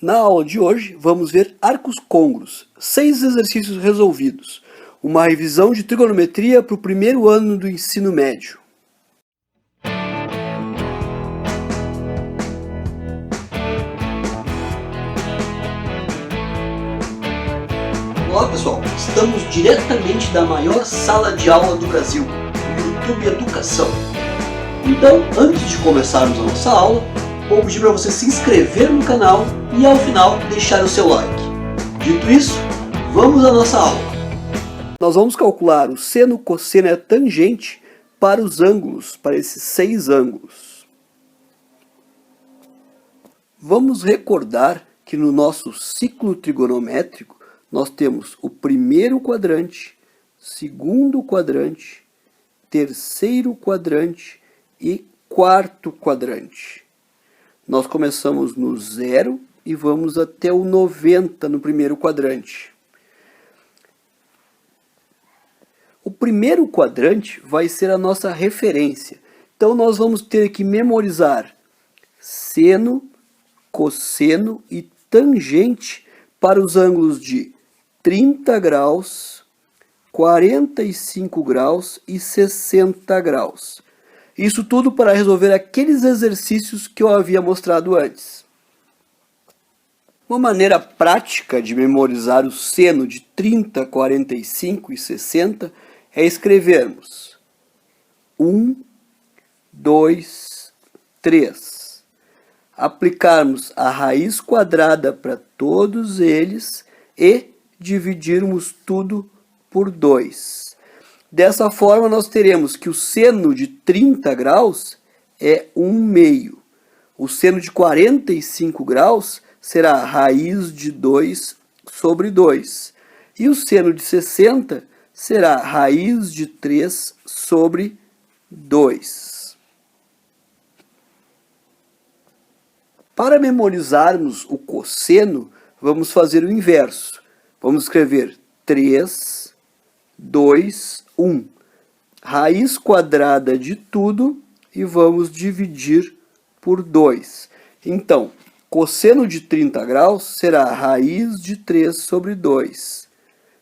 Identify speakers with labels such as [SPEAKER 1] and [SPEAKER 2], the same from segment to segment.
[SPEAKER 1] Na aula de hoje, vamos ver arcos côngruos, 6 exercícios resolvidos, uma revisão de trigonometria para o primeiro ano do ensino médio. Olá pessoal, estamos diretamente da maior sala de aula do Brasil, o YouTube Educação. Então, antes de começarmos a nossa aula, vou pedir para você se inscrever no canal e ao final deixar o seu like. Dito isso, vamos à nossa aula. Nós vamos calcular o seno, cosseno e a tangente para os ângulos, para esses 6 ângulos. Vamos recordar que no nosso ciclo trigonométrico nós temos o primeiro quadrante, segundo quadrante, terceiro quadrante e quarto quadrante. Nós começamos no 0 e vamos até o 90 no primeiro quadrante. O primeiro quadrante vai ser a nossa referência. Então nós vamos ter que memorizar seno, cosseno e tangente para os ângulos de 30 graus, 45 graus e 60 graus. Isso tudo para resolver aqueles exercícios que eu havia mostrado antes. Uma maneira prática de memorizar o seno de 30, 45 e 60 é escrevermos 1, 2, 3. Aplicarmos a raiz quadrada para todos eles e dividirmos tudo por 2. Dessa forma, nós teremos que o seno de 30 graus é 1/2. O seno de 45 graus será a raiz de 2 sobre 2. E o seno de 60 será a raiz de 3 sobre 2. Para memorizarmos o cosseno, vamos fazer o inverso. Vamos escrever 3, 2, 1. Raiz quadrada de tudo e vamos dividir por 2. Então, cosseno de 30 graus será a raiz de 3 sobre 2.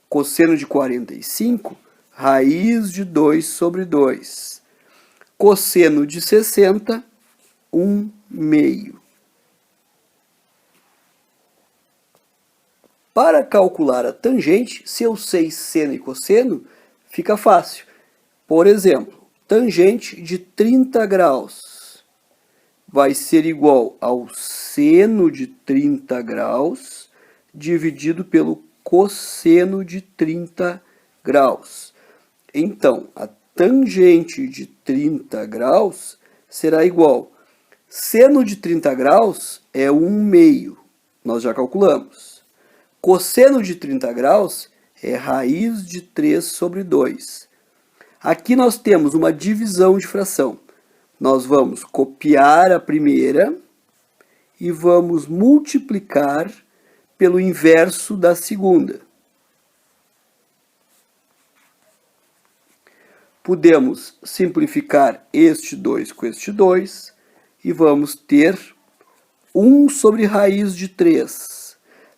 [SPEAKER 1] Cosseno de 45, raiz de 2 sobre 2. Cosseno de 60, 1/2. Para calcular a tangente, se eu sei seno e cosseno, fica fácil. Por exemplo, tangente de 30 graus vai ser igual ao seno de 30 graus dividido pelo cosseno de 30 graus. Então, a tangente de 30 graus será igual. Seno de 30 graus é 1/2. Nós já calculamos. Cosseno de 30 graus é raiz de 3 sobre 2. Aqui nós temos uma divisão de fração. Nós vamos copiar a primeira e vamos multiplicar pelo inverso da segunda. Podemos simplificar este 2 com este 2 e vamos ter 1 sobre raiz de 3.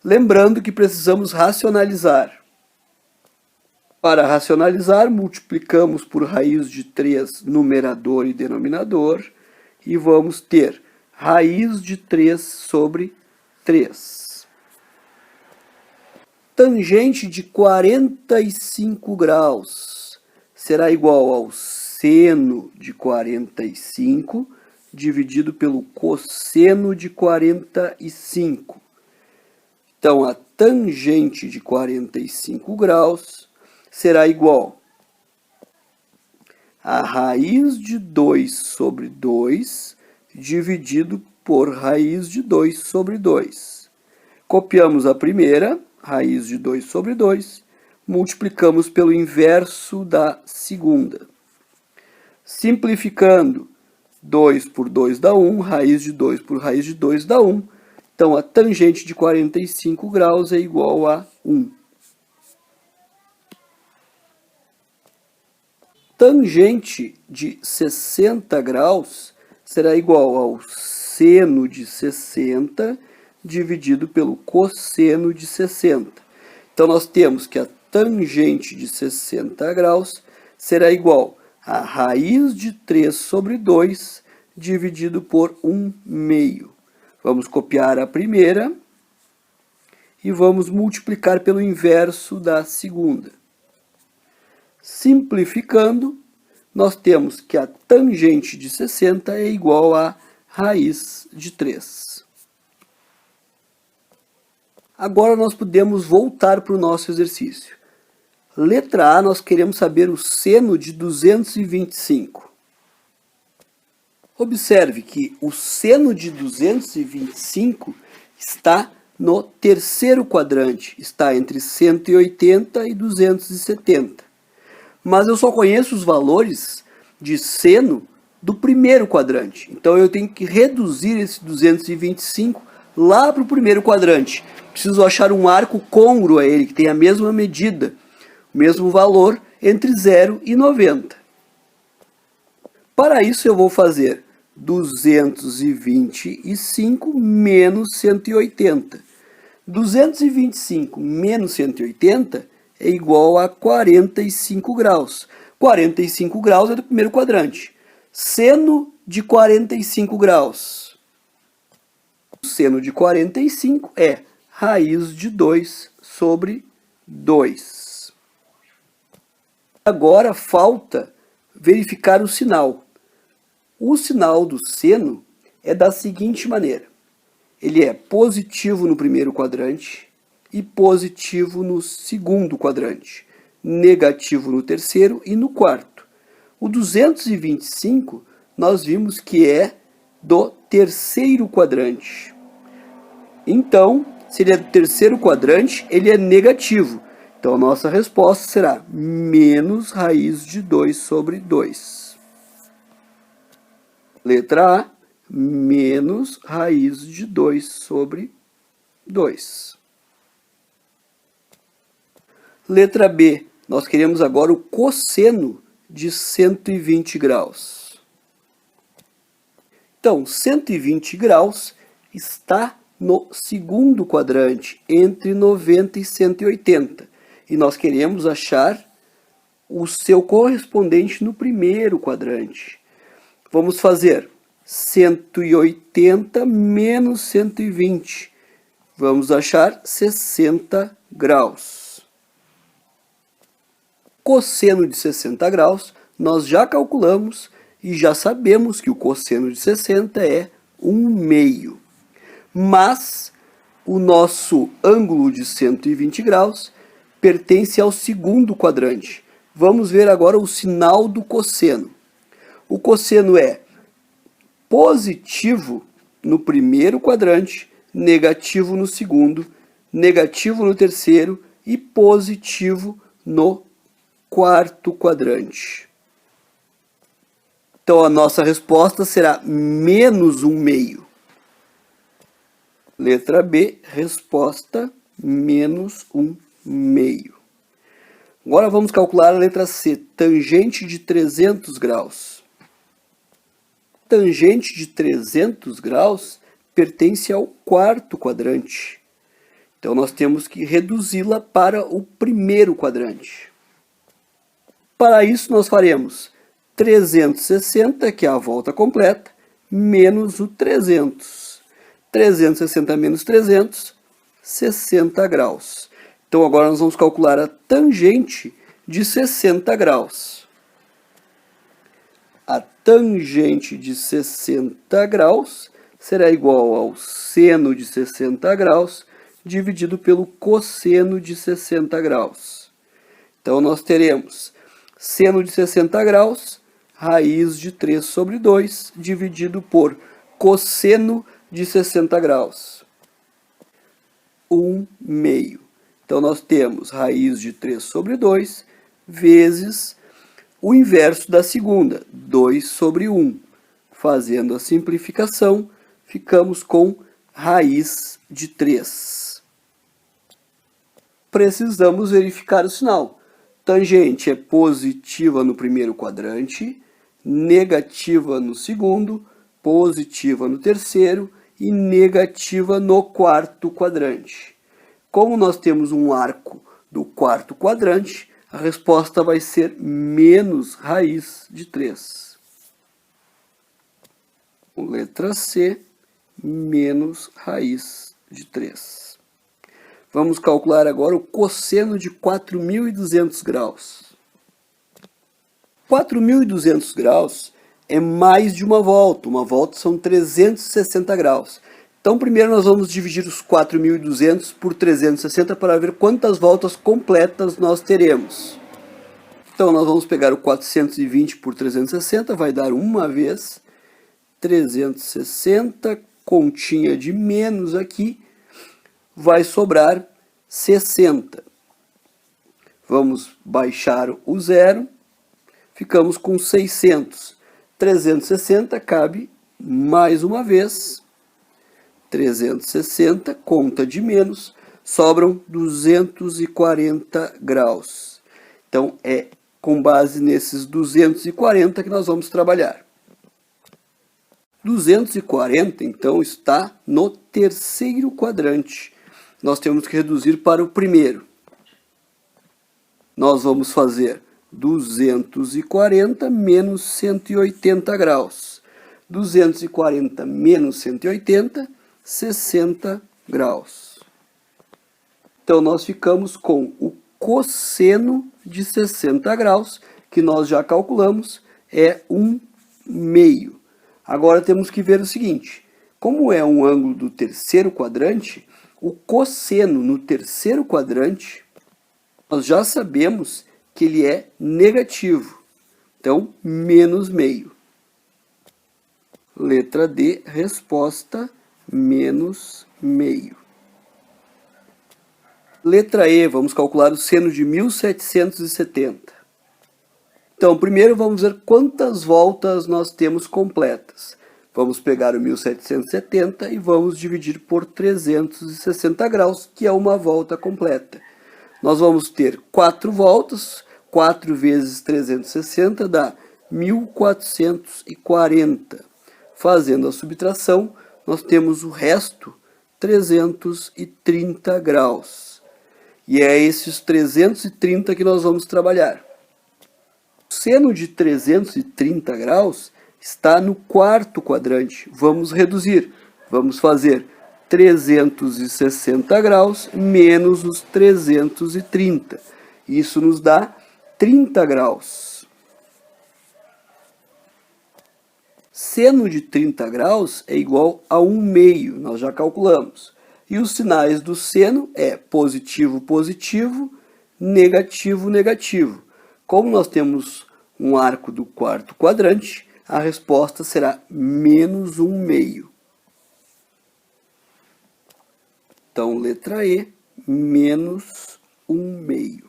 [SPEAKER 1] Lembrando que precisamos racionalizar. Para racionalizar, multiplicamos por raiz de 3 numerador e denominador e vamos ter raiz de 3 sobre 3. Tangente de 45 graus será igual ao seno de 45 dividido pelo cosseno de 45. Então, a tangente de 45 graus será igual a raiz de 2 sobre 2 dividido por raiz de 2 sobre 2. Copiamos a primeira, raiz de 2 sobre 2, multiplicamos pelo inverso da segunda. Simplificando, 2 por 2 dá 1, raiz de 2 por raiz de 2 dá 1. Então, a tangente de 45 graus é igual a 1. Tangente de 60 graus será igual ao seno de 60 dividido pelo cosseno de 60. Então, nós temos que a tangente de 60 graus será igual a raiz de 3 sobre 2 dividido por 1/2. Vamos copiar a primeira e vamos multiplicar pelo inverso da segunda. Simplificando, nós temos que a tangente de 60 é igual a raiz de 3. Agora nós podemos voltar para o nosso exercício. Letra A, nós queremos saber o seno de 225. Observe que o seno de 225 está no terceiro quadrante, está entre 180 e 270. Mas eu só conheço os valores de seno do primeiro quadrante. Então eu tenho que reduzir esse 225 lá para o primeiro quadrante. Preciso achar um arco côngruo a ele, que tem a mesma medida, o mesmo valor entre 0 e 90. Para isso eu vou fazer 225 menos 180. 225 menos 180 é igual a 45 graus. 45 graus é do primeiro quadrante. Seno de 45 graus. O seno de 45 é raiz de 2 sobre 2. Agora falta verificar o sinal. O sinal do seno é da seguinte maneira. Ele é positivo no primeiro quadrante e positivo no segundo quadrante, negativo no terceiro e no quarto. O 225 nós vimos que é do terceiro quadrante. Então, se ele é do terceiro quadrante, ele é negativo. Então, a nossa resposta será menos raiz de 2 sobre 2. Letra A, menos raiz de 2 sobre 2. Letra B, nós queremos agora o cosseno de 120 graus. Então, 120 graus está no segundo quadrante, entre 90 e 180. E nós queremos achar o seu correspondente no primeiro quadrante. Vamos fazer 180 menos 120. Vamos achar 60 graus. Cosseno de 60 graus, nós já calculamos e já sabemos que o cosseno de 60 é 1/2. Mas o nosso ângulo de 120 graus pertence ao segundo quadrante. Vamos ver agora o sinal do cosseno. O cosseno é positivo no primeiro quadrante, negativo no segundo, negativo no terceiro e positivo no quarto quadrante. Então a nossa resposta será menos 1/2. Letra B, resposta menos 1/2. Agora vamos calcular a letra C, tangente de 300 graus. Tangente de 300 graus pertence ao quarto quadrante. Então nós temos que reduzi-la para o primeiro quadrante. Para isso nós faremos 360, que é a volta completa, menos o 300. 360 menos 300, 60 graus. Então agora nós vamos calcular a tangente de 60 graus. A tangente de 60 graus será igual ao seno de 60 graus dividido pelo cosseno de 60 graus. Então nós teremos seno de 60 graus, raiz de 3 sobre 2, dividido por cosseno de 60 graus. 1/2. Então nós temos raiz de 3 sobre 2 vezes o inverso da segunda, 2 sobre 1. Fazendo a simplificação, ficamos com raiz de 3. Precisamos verificar o sinal. Tangente é positiva no primeiro quadrante, negativa no segundo, positiva no terceiro e negativa no quarto quadrante. Como nós temos um arco do quarto quadrante, a resposta vai ser menos raiz de 3. Letra C, menos raiz de 3. Vamos calcular agora o cosseno de 4.200 graus. 4.200 graus é mais de uma volta. Uma volta são 360 graus. Então, primeiro nós vamos dividir os 4.200 por 360 para ver quantas voltas completas nós teremos. Então, nós vamos pegar o 420 por 360, vai dar uma vez 360, continha de menos aqui, vai sobrar 60. Vamos baixar o zero, ficamos com 600. 360 cabe mais uma vez, 360, conta de menos, sobram 240 graus. Então, é com base nesses 240 que nós vamos trabalhar. 240, então, está no terceiro quadrante. Nós temos que reduzir para o primeiro. Nós vamos fazer 240 menos 180 graus. 240 menos 180, 60 graus. Então, nós ficamos com o cosseno de 60 graus, que nós já calculamos, é 1/2. Agora temos que ver o seguinte, como é um ângulo do terceiro quadrante, o cosseno no terceiro quadrante, nós já sabemos que ele é negativo. Então, menos meio. Letra D, resposta menos meio. Letra E, vamos calcular o seno de 1770. Então, primeiro vamos ver quantas voltas nós temos completas. Vamos pegar o 1770 e vamos dividir por 360 graus, que é uma volta completa. Nós vamos ter 4 voltas, 4 vezes 360 dá 1440. Fazendo a subtração, nós temos o resto, 330 graus. E é esses 330 que nós vamos trabalhar. O seno de 330 graus está no quarto quadrante. Vamos reduzir. Vamos fazer 360 graus menos os 330. Isso nos dá 30 graus. Seno de 30 graus é igual a 1/2, nós já calculamos. E os sinais do seno é positivo, positivo, negativo, negativo. Como nós temos um arco do quarto quadrante, a resposta será menos 1/2. Então, letra E, menos 1/2.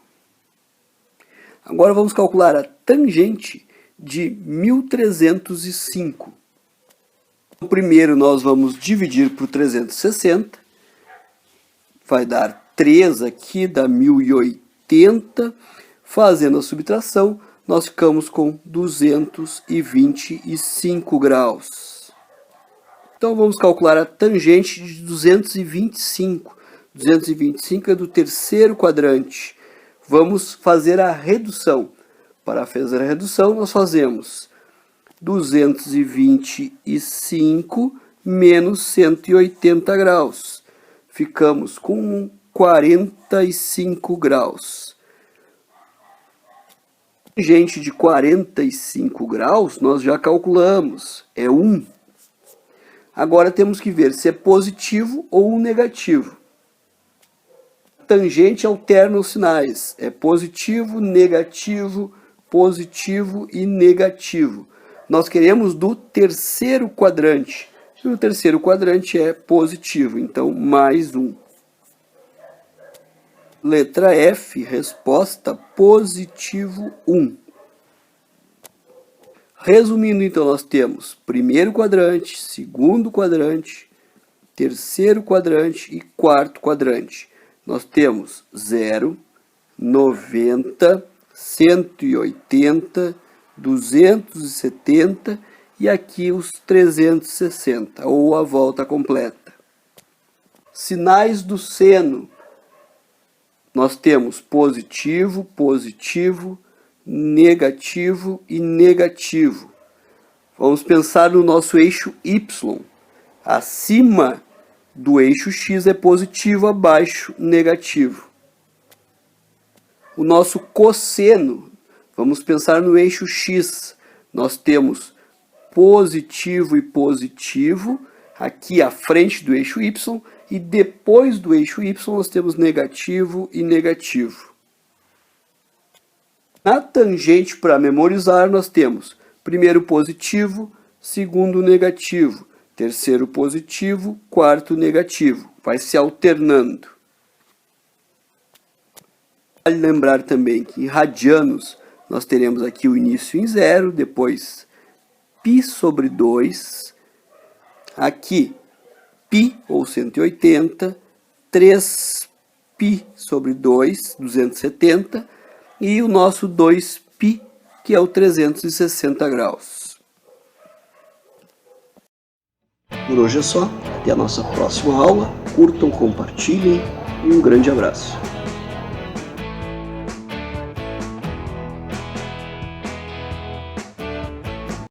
[SPEAKER 1] Agora vamos calcular a tangente de 1305. Primeiro nós vamos dividir por 360. Vai dar 3 aqui, dá 1080. Fazendo a subtração, nós ficamos com 225 graus. Então vamos calcular a tangente de 225. 225 é do terceiro quadrante. Vamos fazer a redução. Para fazer a redução, nós fazemos 225 menos 180 graus. Ficamos com 45 graus. Tangente de 45 graus, nós já calculamos, é 1. Agora temos que ver se é positivo ou negativo. Tangente alterna os sinais, é positivo, negativo e negativo. Nós queremos do terceiro quadrante. E o terceiro quadrante é positivo, então mais 1. Letra F, resposta positivo 1. Resumindo, então, nós temos primeiro quadrante, segundo quadrante, terceiro quadrante e quarto quadrante. Nós temos 0, 90, 180, 270 e aqui os 360, ou a volta completa. Sinais do seno. Nós temos positivo, positivo, negativo e negativo. Vamos pensar no nosso eixo Y. Acima do eixo X é positivo, abaixo negativo. O nosso cosseno, vamos pensar no eixo X. Nós temos positivo e positivo, aqui à frente do eixo Y, e depois do eixo Y nós temos negativo e negativo. Na tangente, para memorizar, nós temos primeiro positivo, segundo negativo, terceiro positivo, quarto negativo. Vai se alternando. Vale lembrar também que em radianos nós teremos aqui o início em 0, depois π sobre 2, aqui π ou 180, 3π sobre 2, 270, e o nosso 2π, que é o 360 graus. Por hoje é só, até a nossa próxima aula, curtam, compartilhem e um grande abraço.